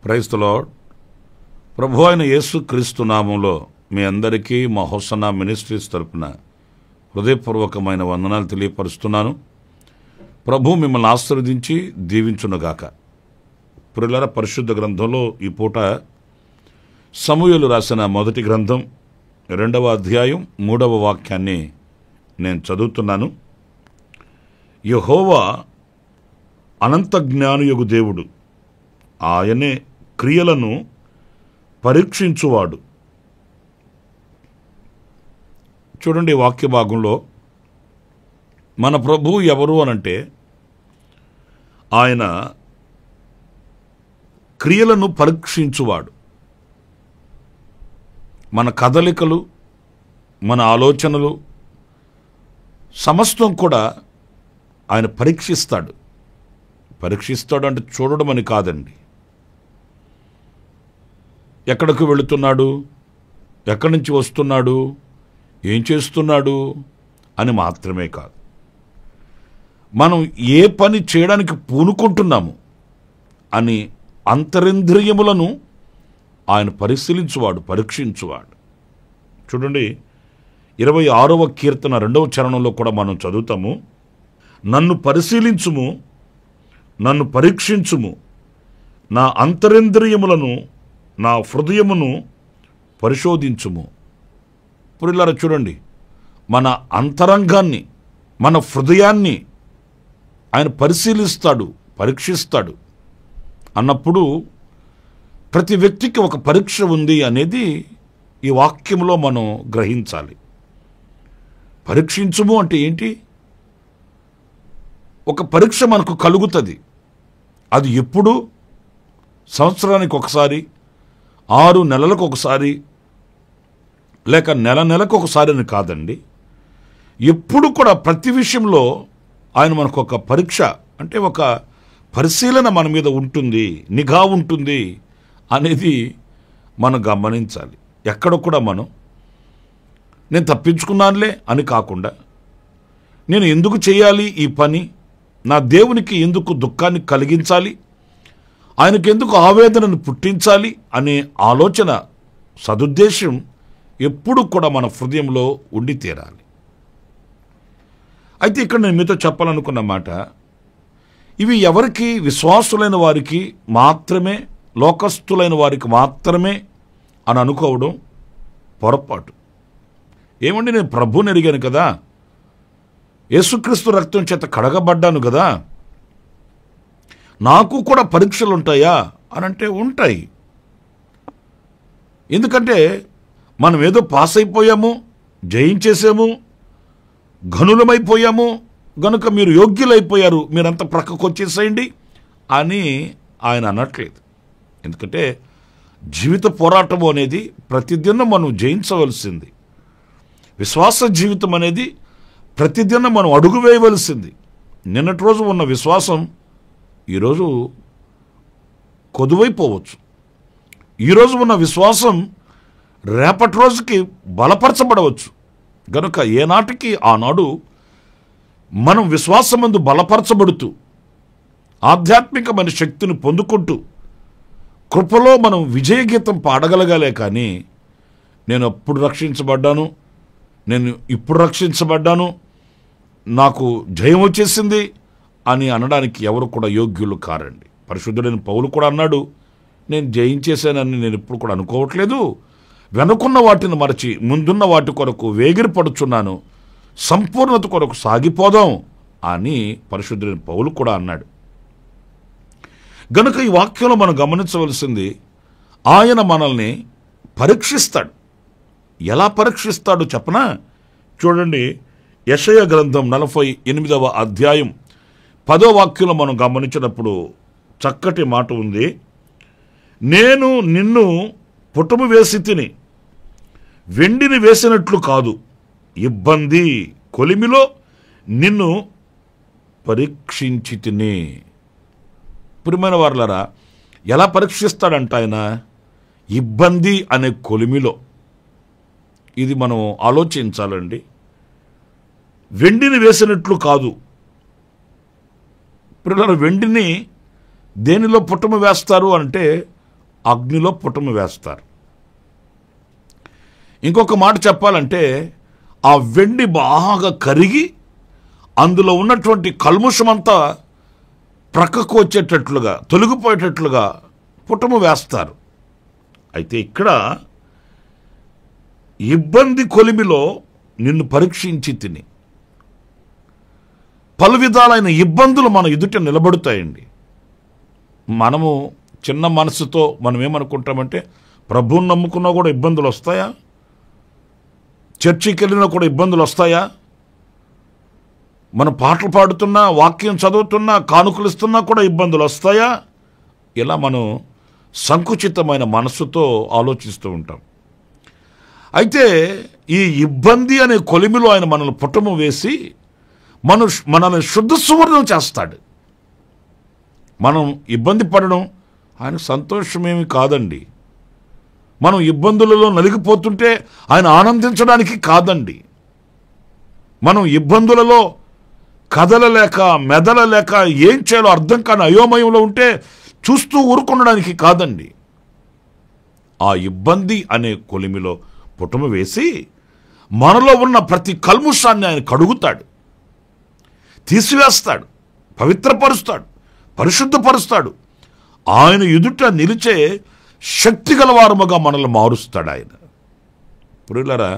Praise the lord. ప్రభు అయిన యేసు క్రీస్తు నామంలో మీ అందరికీ మా హోసన్నా మినిస్ట్రీస్ తరపున హృదయపూర్వకమైన వందనాలు తెలియపరుస్తున్నాను. ప్రభు మిమ్మల్ని ఆశీర్వదించి దీవించునుగాక. ప్రియులారా, పరిశుద్ధ గ్రంథంలో ఈ పూట సమూయేలు రాసిన మొదటి గ్రంథం 2వ అధ్యాయం 3వ వాక్యాన్ని నేను చదువుతున్నాను. యెహోవా అనంత జ్ఞానియగు దేవుడు, ఆయనే క్రియలను పరీక్షించువాడు. చూడండి, వాక్య భాగంలో మన ప్రభువు ఎవరు అనంటే ఆయన క్రియలను పరీక్షించువాడు. మన కదలికలు, మన ఆలోచనలు సమస్తం కూడా ఆయన పరీక్షిస్తాడు. పరీక్షిస్తాడు అంటే చూడడం అని కాదండి. ఎక్కడికి వెళుతున్నాడు, ఎక్కడి నుంచి వస్తున్నాడు, ఏం చేస్తున్నాడు అని మాత్రమే కాదు, మనం ఏ పని చేయడానికి పూనుకుంటున్నాము అని అంతరింద్రియములను ఆయన పరిశీలించువాడు, పరీక్షించువాడు. చూడండి, 26వ కీర్తన 2వ చరణంలో కూడా మనం చదువుతాము, నన్ను పరిశీలించుము, నన్ను పరీక్షించుము, నా అంతరింద్రియములను, నా హృదయమును పరిశోధించుము. ప్రియులారా, చూడండి, మన అంతరంగాన్ని, మన హృదయాన్ని ఆయన పరిశీలిస్తాడు, పరీక్షిస్తాడు. అన్నప్పుడు ప్రతి వ్యక్తికి ఒక పరీక్ష ఉంది అనేది ఈ వాక్యంలో మనం గ్రహించాలి. పరీక్షించుము అంటే ఏంటి? ఒక పరీక్ష మనకు కలుగుతుంది. అది ఎప్పుడు? సంవత్సరానికి ఒకసారి, 6 నెలలకు ఒకసారి, లేక నెలకు ఒకసారి అని కాదండి. ఎప్పుడు కూడా ప్రతి విషయంలో ఆయన మనకు ఒక పరీక్ష అంటే ఒక పరిశీలన మన మీద ఉంటుంది, నిఘా ఉంటుంది అనేది మనం గమనించాలి. ఎక్కడ కూడా మనం నేను తప్పించుకున్నానులే అని కాకుండా, నేను ఎందుకు చేయాలి ఈ పని, నా దేవునికి ఎందుకు దుఃఖాన్ని కలిగించాలి, ఆయనకు ఎందుకు ఆవేదనను పుట్టించాలి అనే ఆలోచన, సదుద్దేశం ఎప్పుడు కూడా మన హృదయంలో ఉండి తీరాలి. అయితే ఇక్కడ నేను మీతో చెప్పాలనుకున్న మాట, ఇవి ఎవరికి? విశ్వాసులైన వారికి మాత్రమే, లోకస్తులైన వారికి మాత్రమే అని అనుకోవడం పొరపాటు. ఏమండి, నేను ప్రభువుని ఎరిగాను కదా, యేసుక్రీస్తు రక్తం చేత కడగబడ్డాను కదా, నాకు కూడా పరీక్షలు ఉంటాయా అని అంటే ఉంటాయి. ఎందుకంటే మనం ఏదో పాస్ అయిపోయాము, జయించేసాము, ఘనులమైపోయాము గనుక మీరు యోగ్యులైపోయారు, మీరంతా ప్రక్కకు వచ్చేసేయండి అని ఆయన అనట్లేదు. ఎందుకంటే జీవిత పోరాటము అనేది ప్రతిదినం మనం జయించవలసింది. విశ్వాస జీవితం అనేది ప్రతిదినం మనం అడుగు వేయవలసింది. నిన్నటి రోజు ఉన్న విశ్వాసం ఈరోజు కొదువైపోవచ్చు. ఈరోజు ఉన్న విశ్వాసం రేపటి రోజుకి బలపరచబడవచ్చు. గనుక ఏనాటికి ఆనాడు మనం విశ్వాసమందు బలపరచబడుతూ ఆధ్యాత్మికమైన శక్తిని పొందుకుంటూ కృపలో మనం విజయగీతం పాడగలగాలే. కానీ నేను అప్పుడు రక్షించబడ్డాను, నేను ఇప్పుడు రక్షించబడ్డాను, నాకు జయం వచ్చేసింది అని అనడానికి ఎవరు కూడా యోగ్యులు కారండి. పరిశుద్ధుడైన పౌలు కూడా అన్నాడు, నేను జయించేశానని నేను ఇప్పుడు కూడా అనుకోవట్లేదు, వెనుకున్న వాటిని మరచి ముందున్న వాటి కొరకు వేగిరపడుచున్నాను, సంపూర్ణత కొరకు సాగిపోదాం అని పరిశుద్ధుడైన పౌలు కూడా అన్నాడు. గనుక ఈ వాక్యంలో మనం గమనించవలసింది, ఆయన మనల్ని పరీక్షిస్తాడు. ఎలా పరీక్షిస్తాడు చెప్పనా? చూడండి, యెషయా గ్రంథం 48వ అధ్యాయం 10వ వాక్యంలో మనం గమనించినప్పుడు చక్కటి మాట ఉంది. నేను నిన్ను పుటము వేసి తిని వెండిని వేసినట్లు కాదు, ఇబ్బంది కొలిమిలో నిన్ను పరీక్షించి తిని. ప్రియమైన వారలారా, ఎలా పరీక్షిస్తాడంట ఆయన? ఇబ్బంది అనే కొలిమిలో. ఇది మనం ఆలోచించాలండి. వెండిని వేసినట్లు కాదు. ప్రియులారా, వెండిని దేనిలో పుటము వేస్తారు అంటే అగ్నిలో పుటము వేస్తారు. ఇంకొక మాట చెప్పాలంటే ఆ వెండి బాగా కరిగి అందులో ఉన్నటువంటి కల్ముషమంతా ప్రక్కకు వచ్చేటట్లుగా, తొలగిపోయేటట్లుగా పుటము వేస్తారు. అయితే ఇక్కడ ఇబ్బంది కొలిమిలో నిన్ను పరీక్షించి తిని. పలు విధాలైన ఇబ్బందులు మన ఎదుట నిలబడుతాయండి. మనము చిన్న మనసుతో మనం ఏమనుకుంటామంటే, ప్రభువుని నమ్ముకున్నా కూడా ఇబ్బందులు వస్తాయా? చర్చికి వెళ్ళినా కూడా ఇబ్బందులు వస్తాయా? మనం పాటలు పాడుతున్నా, వాక్యం చదువుతున్నా, కానుకలు ఇస్తున్నా కూడా ఇబ్బందులు వస్తాయా? ఇలా మనం సంకుచితమైన మనస్సుతో ఆలోచిస్తూ ఉంటాం. అయితే ఈ ఇబ్బంది అనే కొలిమిలో ఆయన మనల్ని పుటము వేసి మనల్ని శుద్ధ సువర్ణం చేస్తాడు. మనం ఇబ్బంది పడడం ఆయన సంతోషమేమి కాదండి. మనం ఇబ్బందులలో నలిగిపోతుంటే ఆయన ఆనందించడానికి కాదండి. మనం ఇబ్బందులలో కదలలేక మెదలలేక ఏం చేయాలో అర్థం కాని అయోమయంలో ఉంటే చూస్తూ ఊరుకొనడానికి కాదండి. ఆ ఇబ్బంది అనే కొలిమిలో పుటము వేసి మనలో ఉన్న ప్రతి కల్ముషాన్ని ఆయన కడుగుతాడు, తీసివేస్తాడు, పవిత్రపరుస్తాడు, పరిశుద్ధపరుస్తాడు. ఆయన ఎదుట నిలిచే శక్తి గలవారముగా మనల్ని మారుస్తాడు ఆయన. ప్రియులారా,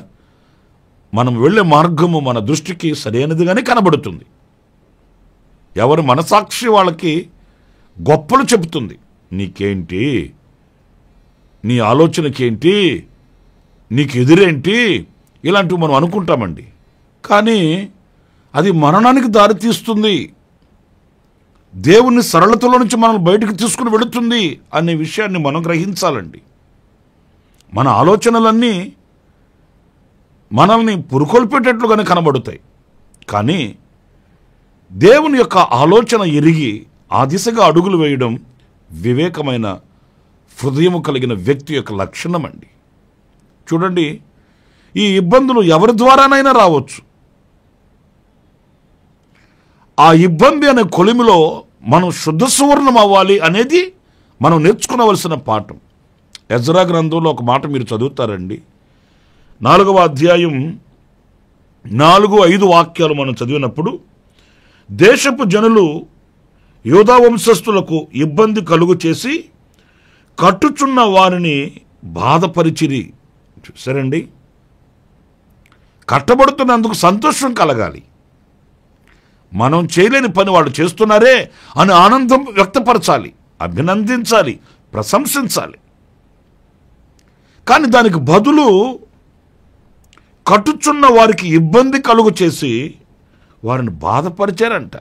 మనం వెళ్ళే మార్గము మన దృష్టికి సరైనదిగానే కనబడుతుంది. ఎవరి మనసాక్షి వాళ్ళకి గొప్పలు చెబుతుంది. నీకేంటి, నీ ఆలోచనకేంటి, నీకు ఎదురేంటి, ఇలాంటివి మనం అనుకుంటామండి. కానీ అది మరణానికి దారితీస్తుంది, దేవుని సరళతలో నుంచి మనల్ని బయటకు తీసుకుని వెళుతుంది అనే విషయాన్ని మనం గ్రహించాలండి. మన ఆలోచనలన్నీ మనల్ని పురుకొల్పేటట్లుగానే కనబడుతాయి. కానీ దేవుని యొక్క ఆలోచన ఎరిగి ఆ దిశగా అడుగులు వేయడం వివేకమైన హృదయము కలిగిన వ్యక్తి యొక్క లక్షణం అండి. చూడండి, ఈ ఇబ్బందులు ఎవరి ద్వారానైనా రావచ్చు. ఆ ఇబ్బంది అనే కొలిమిలో మనం శుద్ధ సువర్ణం అవ్వాలి అనేది మనం నేర్చుకోవలసిన పాఠం. ఎజ్రా గ్రంథంలో ఒక మాట మీరు చదువుతారండి. 4వ అధ్యాయం 4-5 వాక్యాలు మనం చదివినప్పుడు, దేశపు జనులు యూదా వంశస్థులకు ఇబ్బంది కలుగు చేసి కట్టుచున్న వారిని బాధపరిచిరి. చూసారండి, కట్టబడుతున్నందుకు సంతోషం కలగాలి. మనం చేయలేని పని వాళ్ళు చేస్తున్నారే అని ఆనందం వ్యక్తపరచాలి, అభినందించాలి, ప్రశంసించాలి. కానీ దానికి బదులు కట్టుచున్న వారికి ఇబ్బంది కలుగు చేసి వారిని బాధపరిచారంట.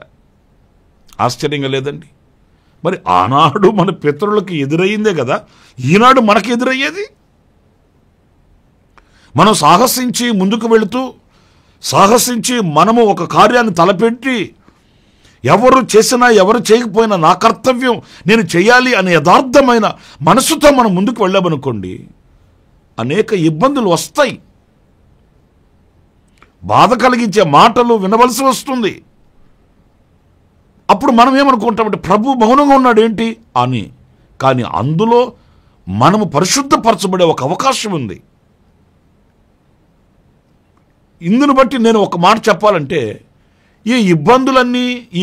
ఆశ్చర్యంగా లేదండి? మరి ఆనాడు మన పితరులకు ఎదురయ్యిందే కదా ఈనాడు మనకు ఎదురయ్యేది. మనం సాహసించి ముందుకు వెళుతూ, సాహసించి మనము ఒక కార్యాన్ని తలపెట్టి, ఎవరు చేసినా ఎవరు చేయకపోయినా నా కర్తవ్యం నేను చేయాలి అనే యథార్థమైన మనసుతో మనం ముందుకు వెళ్ళామనుకోండి, అనేక ఇబ్బందులు వస్తాయి. బాధ కలిగించే మాటలు వినవలసి వస్తుంది. అప్పుడు మనం ఏమనుకుంటామంటే, ప్రభు మౌనంగా ఉన్నాడు ఏంటి అని. కానీ అందులో మనము పరిశుద్ధపరచబడే ఒక అవకాశం ఉంది. ఇందును బట్టి నేను ఒక మాట చెప్పాలంటే, ఈ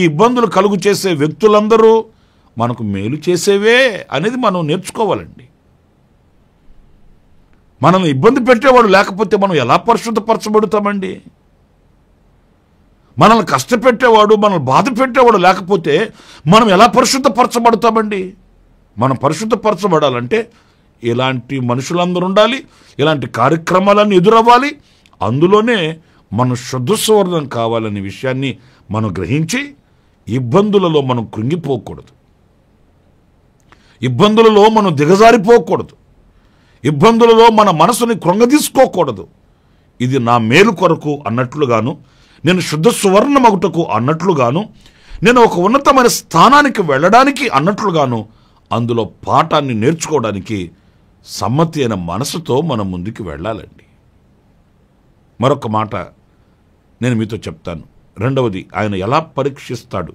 ఇబ్బందులు కలుగు చేసే వ్యక్తులందరూ మనకు మేలు చేసేవే అనేది మనం నేర్చుకోవాలండి. మనల్ని ఇబ్బంది పెట్టేవాడు లేకపోతే మనం ఎలా పరిశుద్ధపరచబడతామండి? మనల్ని కష్టపెట్టేవాడు, మనల్ని బాధ పెట్టేవాడు లేకపోతే మనం ఎలా పరిశుద్ధపరచబడతామండి? మనం పరిశుద్ధపరచబడాలంటే ఇలాంటి మనుషులందరూ ఉండాలి, ఇలాంటి కార్యక్రమాలన్నీ ఎదురవ్వాలి. అందులోనే మనం శుద్ధ సువర్ణం కావాలనే విషయాన్ని మనం గ్రహించి ఇబ్బందులలో మనం కృంగిపోకూడదు, ఇబ్బందులలో మనం దిగజారిపోకూడదు, ఇబ్బందులలో మన మనసుని కృంగదీసుకోకూడదు. ఇది నా మేలు కొరకు అన్నట్లుగాను, నేను శుద్ధ సువర్ణమగుటకు అన్నట్లుగాను, నేను ఒక ఉన్నతమైన స్థానానికి వెళ్ళడానికి అన్నట్లుగాను అందులో పాఠాన్ని నేర్చుకోవడానికి సమ్మతి అయిన మనసుతో మనం ముందుకు వెళ్ళాలండి. మరొక మాట నేను మీతో చెప్తాను. రెండవది, ఆయన ఎలా పరీక్షిస్తాడు,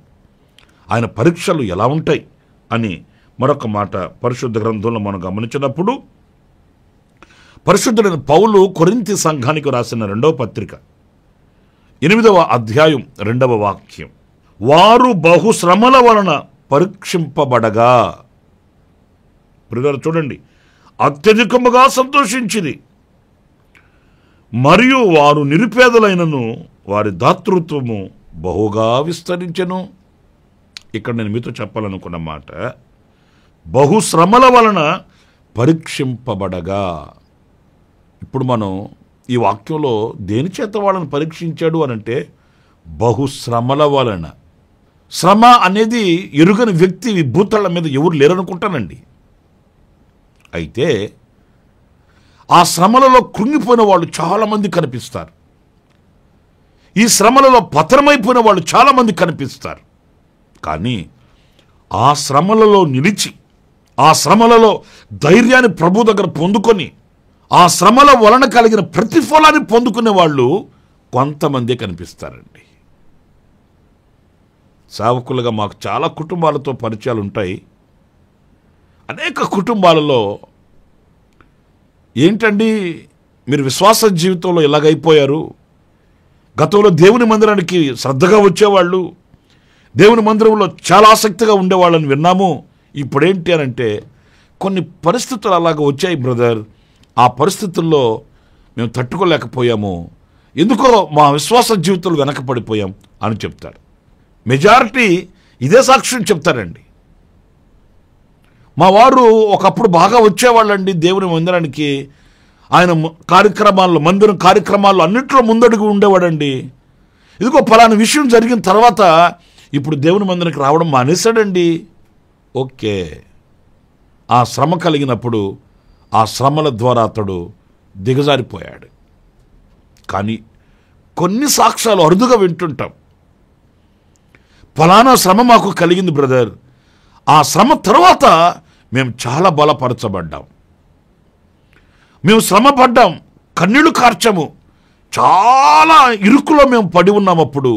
ఆయన పరీక్షలు ఎలా ఉంటాయి అని మరొక మాట పరిశుద్ధ గ్రంథంలో మనం గమనించినప్పుడు, పరిశుద్ధుడైన పౌలు కొరింథీ సంఘానికి రాసిన 2వ పత్రిక 8వ అధ్యాయం 2వ వాక్యం, వారు బహుశ్రమల వలన పరీక్షింపబడగా, ప్రియులారా చూడండి, అత్యధికముగా సంతోషించిరి, మరియు వారు నిరుపేదలైనను వారి దాతృత్వము బహుగా విస్తరించెను. ఇక్కడ నేను మీతో చెప్పాలనుకున్న మాట, బహుశ్రమల వలన పరీక్షింపబడగా. ఇప్పుడు మనం ఈ వాక్యంలో దేని చేత వాళ్ళని పరీక్షించాడు అనంటే బహుశ్రమల వలన. శ్రమ అనేది ఎరుగని వ్యక్తి భూతళ్ళ మీద ఎవరు లేరనుకుంటానండి. అయితే ఆ శ్రమలలో కృంగిపోయిన వాళ్ళు చాలామంది కనిపిస్తారు, ఈ శ్రమలలో పతనమైపోయిన వాళ్ళు చాలామంది కనిపిస్తారు. కానీ ఆ శ్రమలలో నిలిచి, ఆ శ్రమలలో ధైర్యాన్ని ప్రభు దగ్గర పొందుకొని, ఆ శ్రమల వలన కలిగిన ప్రతిఫలాన్ని పొందుకునే వాళ్ళు కొంతమందే కనిపిస్తారండి. సేవకులుగా మాకు చాలా కుటుంబాలతో పరిచయాలు ఉంటాయి. అనేక కుటుంబాలలో ఏంటండి మీరు విశ్వాస జీవితంలో ఇలాగైపోయారు, గతంలో దేవుని మందిరానికి శ్రద్ధగా వచ్చేవాళ్ళు, దేవుని మందిరంలో చాలా ఆసక్తిగా ఉండేవాళ్ళని విన్నాము, ఇప్పుడేంటి అని అంటే కొన్ని పరిస్థితులు అలాగ వచ్చాయి బ్రదర్, ఆ పరిస్థితుల్లో మేము తట్టుకోలేకపోయాము, ఎందుకో మా విశ్వాస జీవితంలో వెనకపడిపోయాం అని చెప్తారు. మెజారిటీ ఇదే సాక్ష్యం చెప్తారండి. మా వారు ఒకప్పుడు బాగా వచ్చేవాళ్ళండి దేవుని మందిరానికి, ఆయన కార్యక్రమాల్లో, మందిరం కార్యక్రమాల్లో అన్నింటిలో ముందడుగు ఉండేవాడండి, ఇదిగో పలానా విషయం జరిగిన తర్వాత ఇప్పుడు దేవుని మందిరానికి రావడం మానేశాడండి. ఓకే, ఆ శ్రమ కలిగినప్పుడు ఆ శ్రమల ద్వారా అతడు దిగజారిపోయాడు. కానీ కొన్ని సాక్ష్యాలు అరుదుగా వింటుంటాం, ఫలానా శ్రమ మాకు కలిగింది బ్రదర్, ఆ శ్రమ తర్వాత మేము చాలా బలపరచబడ్డాం, మేము శ్రమ పడ్డాం, కన్నీళ్లు కార్చము, చాలా ఇరుకులో మేము పడి ఉన్నామప్పుడు,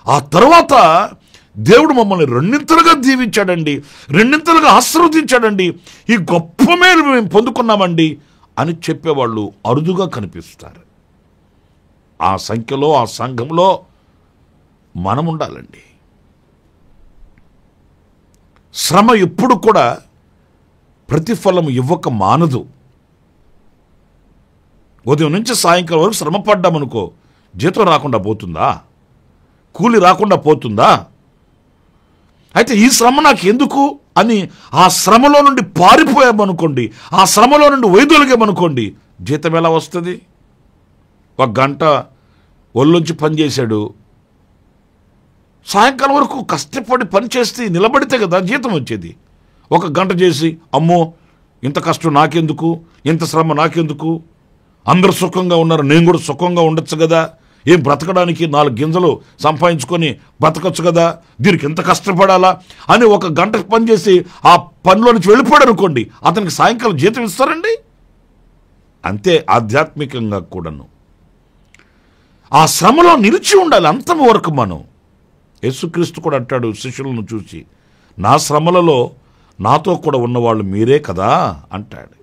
ఆ తర్వాత దేవుడు మమ్మల్ని రెండింతలుగా దీవించాడండి, రెండింతలుగా ఆశీర్వదించాడండి, ఈ గొప్ప మేలు మేము పొందుకున్నామండి అని చెప్పేవాళ్ళు అరుదుగా కనిపిస్తారు. ఆ సంఖ్యలో, ఆ సంఘంలో మనం ఉండాలండి. శ్రమ ఎప్పుడు కూడా ప్రతిఫలం ఇవ్వక మానదు. ఉదయం నుంచి సాయంకాలం వరకు శ్రమ పడ్డామనుకో, జీతం రాకుండా పోతుందా, కూలి రాకుండా పోతుందా? అయితే ఈ శ్రమ నాకు ఎందుకు అని ఆ శ్రమలో నుండి పారిపోయామనుకోండి, ఆ శ్రమలో నుండి వైదొలిగామనుకోండి, జీతం ఎలా వస్తుంది? 1 గంట ఒళ్ళొంచి పనిచేశాడు, సాయంకాలం వరకు కష్టపడి పని చేస్తే నిలబడితే కదా జీతం వచ్చేది. 1 గంట చేసి అమ్మో ఇంత కష్టం నాకెందుకు, ఇంత శ్రమ నాకెందుకు, అందరూ సుఖంగా ఉన్నారు నేను కూడా సుఖంగా ఉండొచ్చు కదా, ఏం బ్రతకడానికి 4 గింజలు సంపాదించుకొని బ్రతకచ్చు కదా, దీనికి ఎంత కష్టపడాలా అని 1 గంట పని చేసి ఆ పనిలో నుంచి వెళ్ళిపోయాడు అనుకోండి, అతనికి సాయంకాలం జీతం ఇస్తారండి? అంతే ఆధ్యాత్మికంగా కూడాను ఆ శ్రమలో నిలిచి ఉండాలి అంతం వరకు. మనం యేసుక్రీస్తు కూడా అంటాడు శిష్యులను చూసి, నా శ్రమలలో నాతో కూడా ఉన్నవాళ్ళు మీరే కదా అంటాడు.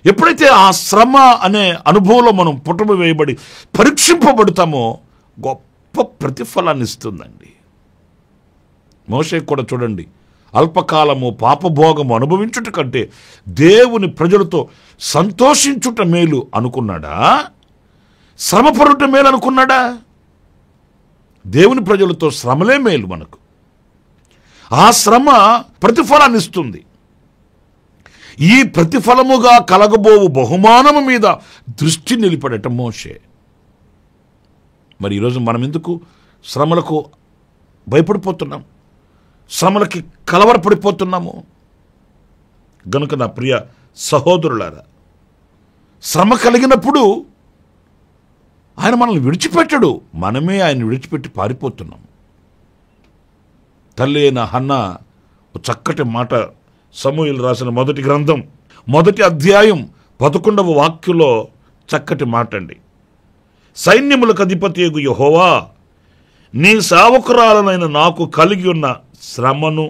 ఎప్పుడైతే ఆ శ్రమ అనే అనుభవంలో మనం పుటమ వేయబడి పరీక్షింపబడతామో గొప్ప ప్రతిఫలాన్ని ఇస్తుందండి. మోషే కూడా చూడండి, అల్పకాలము పాపభోగము అనుభవించుట కంటే దేవుని ప్రజలతో సంతోషించుట మేలు అనుకున్నాడా, శ్రమ పడుట మేలు అనుకున్నాడా? దేవుని ప్రజలతో శ్రమలే మేలు మనకు. ఆ శ్రమ ప్రతిఫలాన్ని ఇస్తుంది. ఈ ప్రతిఫలముగా కలగబోవు బహుమానము మీద దృష్టి నిలిపడట మోషే. మరి ఈరోజు మనం ఎందుకు శ్రమలకు భయపడిపోతున్నాం, శ్రమలకి కలవరపడిపోతున్నాము. గనుక నా ప్రియ సహోదరులారా, శ్రమ కలిగినప్పుడు ఆయన మనల్ని విడిచిపెట్టడు, మనమే ఆయన విడిచిపెట్టి పారిపోతున్నాం. తల్లి అయిన హన్నా చక్కటి మాట, సమూయేలు రాసిన మొదటి గ్రంథం 1వ అధ్యాయం 11వ వాక్యంలో చక్కటి మాట అండి. సైన్యములకు అధిపతియగు యెహోవా, నీ సేవకురాలనైన నాకు కలిగి ఉన్న శ్రమను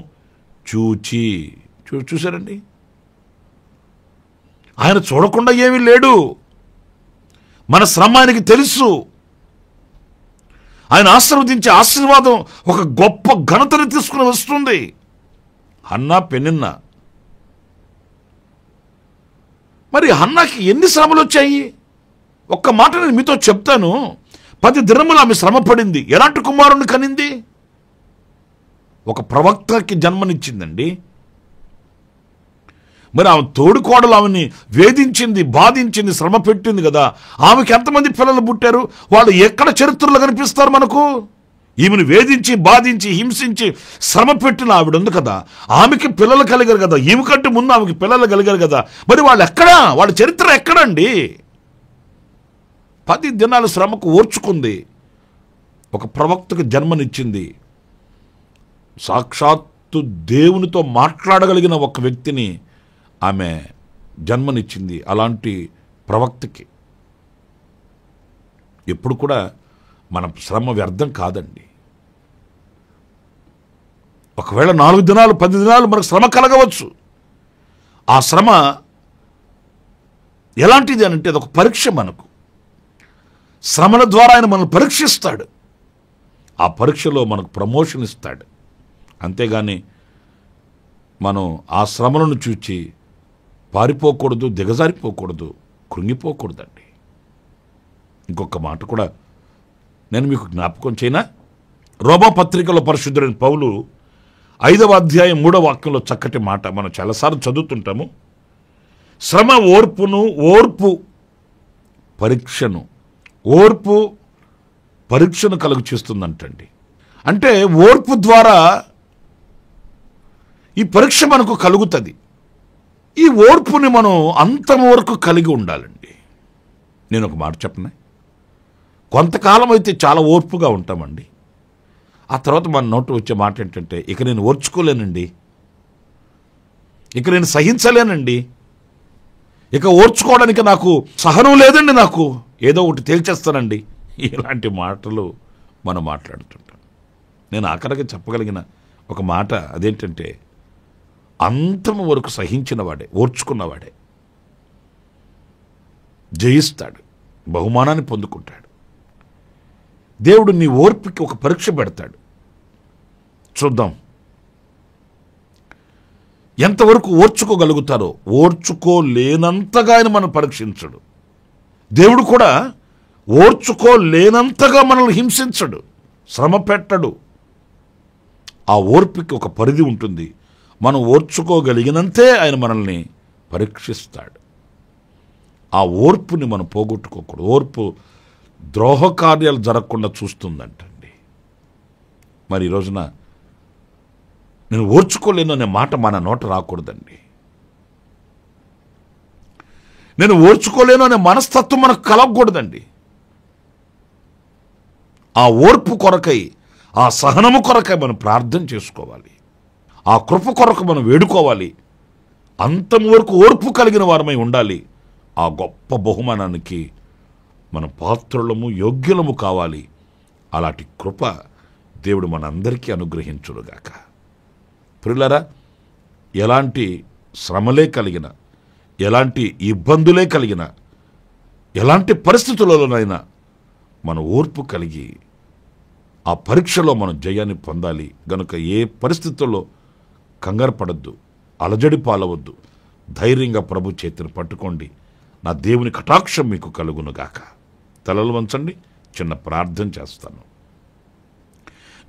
చూశారండి. ఆయన చూడకుండా ఏమీ లేడు. మన శ్రమ ఆయనకి తెలుసు. ఆయన ఆశీర్వదించే ఆశీర్వాదం ఒక గొప్ప ఘనతను తీసుకుని వస్తుంది. హన్నా పెనిన్న, మరి హన్నాకి ఎన్ని శ్రమలు వచ్చాయి? ఒక్క మాట నేను మీతో చెప్తాను. 10 దినములు ఆమె శ్రమ పడింది. ఎలాంటి కుమారుని కనింది? ఒక ప్రవక్తకి జన్మనిచ్చిందండి. మరి ఆమె తోడుకోడలు ఆమెని వేధించింది, బాధించింది, శ్రమ పెట్టింది కదా. ఆమెకి ఎంతమంది పిల్లలు పుట్టారు? వాళ్ళు ఎక్కడ చరిత్రలో కనిపిస్తారు మనకు? ఈమెను వేధించి, బాధించి, హింసించి శ్రమ పెట్టిన ఆవిడ ఉంది కదా, ఆమెకి పిల్లలు కలిగారు కదా. ఈమె కంటే ముందు ఆమెకి పిల్లలు కలిగారు కదా. మరి వాళ్ళు ఎక్కడా? వాళ్ళ చరిత్ర ఎక్కడండి? 10 దినాలు శ్రమకు ఓర్చుకుంది. ఒక ప్రవక్తకు జన్మనిచ్చింది. సాక్షాత్తు దేవునితో మాట్లాడగలిగిన ఒక వ్యక్తిని ఆమె జన్మనిచ్చింది. అలాంటి ప్రవక్తకి ఎప్పుడు కూడా మన శ్రమ వ్యర్థం కాదండి. ఒకవేళ 4 దినాలు 10 దినాలు మనకు శ్రమ కలగవచ్చు. ఆ శ్రమ ఎలాంటిది అంటే అది ఒక పరీక్ష. మనకు శ్రమల ద్వారా ఆయన మనల్ని పరీక్షిస్తాడు. ఆ పరీక్షలో మనకు ప్రమోషన్ ఇస్తాడు. అంతేగాని మనం ఆ శ్రమలను చూచి పారిపోకూడదు, దిగజారిపోకూడదు, కృంగిపోకూడదండి. ఇంకొక మాట కూడా నేను మీకు జ్ఞాపకం చేయనా? రోమా పత్రికలో పరిశుద్ధుడైన పౌలు 5వ అధ్యాయం 3వ వాక్యంలో చక్కటి మాట మనం చాలాసార్లు చదువుతుంటాము. శ్రమ ఓర్పును, ఓర్పు పరీక్షను, ఓర్పు పరీక్షను కలుగు చేస్తుందంటండి. అంటే ఓర్పు ద్వారా ఈ పరీక్ష మనకు కలుగుతుంది. ఈ ఓర్పుని మనం అంతం వరకు కలిగి ఉండాలండి. నేను ఒక మాట చెప్పనా, కొంతకాలం అయితే చాలా ఓర్పుగా ఉంటామండి. ఆ తర్వాత మన నోటు వచ్చే మాట ఏంటంటే, ఇక నేను ఓర్చుకోలేనండి, ఇక నేను సహించలేనండి, ఇక ఓర్చుకోవడానికి నాకు సహనం లేదండి, నాకు ఏదో ఒకటి తేల్చేస్తానండి. ఇలాంటి మాటలు మనం మాట్లాడుతుంటాం. నేను ఆఖరిగా చెప్పగలిగిన ఒక మాట అదేంటంటే, అంతం వరకు సహించిన వాడే, ఓర్చుకున్నవాడే జయిస్తాడు, బహుమానాన్ని పొందుకుంటాడు. దేవుడు నీ ఓర్పుకి ఒక పరీక్ష పెడతాడు. చూద్దాం ఎంతవరకు ఓర్చుకోగలుగుతారో. ఓర్చుకోలేనంతగా ఆయన మనం పరీక్షించడు. దేవుడు కూడా ఓర్చుకోలేనంతగా మనల్ని హింసించడు, శ్రమ పెట్టడు. ఆ ఓర్పుకి ఒక పరిధి ఉంటుంది. మనం ఓర్చుకోగలిగినంతే ఆయన మనల్ని పరీక్షిస్తాడు. ఆ ఓర్పుని మనం పోగొట్టుకోకూడదు. ఓర్పు ద్రోహ కార్యాలు జరగకుండా చూస్తుందంటండి. మరి ఈ రోజున నేను ఓర్చుకోలేను అనే మాట మన నోట రాకూడదండి. నేను ఓర్చుకోలేను అనే మనస్తత్వం మనకు కలగకూడదండి. ఆ ఓర్పు కొరకై, ఆ సహనము కొరకై మనం ప్రార్థన చేసుకోవాలి. ఆ కృప కొరకు మనం వేడుకోవాలి. అంతం వరకు ఓర్పు కలిగిన వారమై ఉండాలి. ఆ గొప్ప బహుమానానికి మనం పాత్రులము, యోగ్యులము కావాలి. అలాంటి కృప దేవుడు మనందరికీ అనుగ్రహించునుగాక. ప్రియులారా, ఎలాంటి శ్రమలే కలిగిన, ఎలాంటి ఇబ్బందులే కలిగిన, ఎలాంటి పరిస్థితులలోనైనా మన ఓర్పు కలిగి ఆ పరీక్షలో మనం జయాన్ని పొందాలి. గనుక ఏ పరిస్థితుల్లో కంగారు పడద్దు, అలజడి పాలవద్దు. ధైర్యంగా ప్రభు చేతిని పట్టుకోండి. నా దేవుని కటాక్షం మీకు కలుగునుగాక. తలలు వంచండి, చిన్న ప్రార్థన చేస్తాను.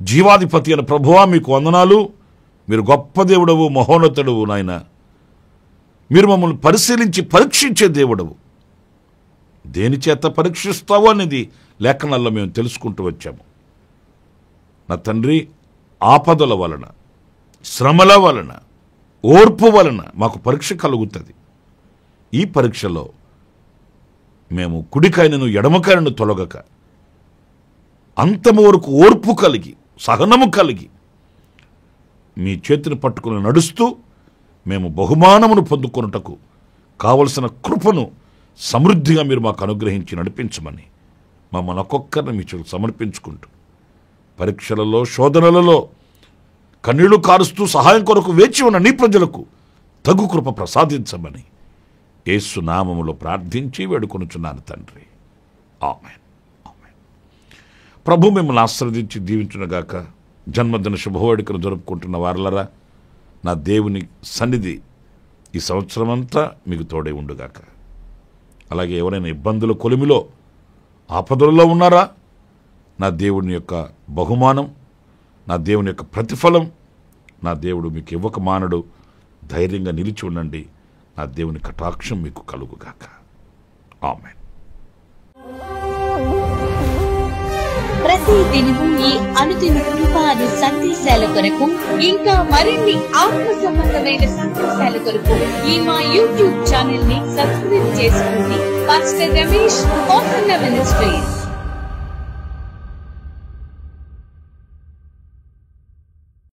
జీవాధిపతి అయిన ప్రభువా, మీకు వందనాలు. మీరు గొప్ప దేవుడవు, మహోన్నతుడవు నాయన. మీరు మమ్మల్ని పరిశీలించి పరీక్షించే దేవుడవు. దేని చేత పరీక్షిస్తావు అనేది లేఖనాల్లో మేము తెలుసుకుంటూ వచ్చాము. నా తండ్రి, ఆపదల వలన, శ్రమల వలన, ఓర్పు వలన మాకు పరీక్ష కలుగుతుంది. ఈ పరీక్షలో మేము కుడికైనను ఎడమకైనను తొలగక అంతము వరకు ఓర్పు కలిగి, సహనము కలిగి మీ చేతిని పట్టుకుని నడుస్తూ మేము బహుమానమును పొందుకొనుటకు కావలసిన కృపను సమృద్ధిగా మీరు మాకు అనుగ్రహించి నడిపించమని మమ్మల్ని ఒక్కొక్కరిని మీ చేతులకు సమర్పించుకుంటూ, పరీక్షలలో, శోధనలలో కన్నీళ్లు కారుస్తూ సహాయం కొరకు వేచి ఉన్న నీ ప్రజలకు తగు కృప ప్రసాదించమని యేసు నామములో ప్రార్థించి వేడుకొనుచున్నాను తండ్రి. ఆమేన్. ఆమేన్. ప్రభు మిమ్మల్ని ఆశీర్వదించి దీవించునుగాక. జన్మదిన శుభవేడుకను జరుపుకుంటున్న వారలరా, నా దేవుని సన్నిధి ఈ సంవత్సరం అంతా మీకు తోడే ఉండుగాక. అలాగే ఎవరైనా ఇబ్బందుల కొలిమిలో, ఆపదలలో ఉన్నారా, నా దేవుని యొక్క బహుమానం, నా దేవుని యొక్క ప్రతిఫలం నా దేవుడు మీకు ఇవ్వక మానడు. ధైర్యంగా నిలిచి ఉండండి. నా దేవుని కటాక్షం మీకు కలుగుగాక. ఆమేన్. ప్రతి దినము ఈ అనుదిన కృపాను సందేశాల కొరకు, ఇంకా మరిన్ని ఆత్మ సంబంధమైన సందేశాల కొరకు ఈ మా యూట్యూబ్ ఛానల్ ని సబ్స్క్రైబ్ చేసుకోండి. Pastor Ramesh, ministries.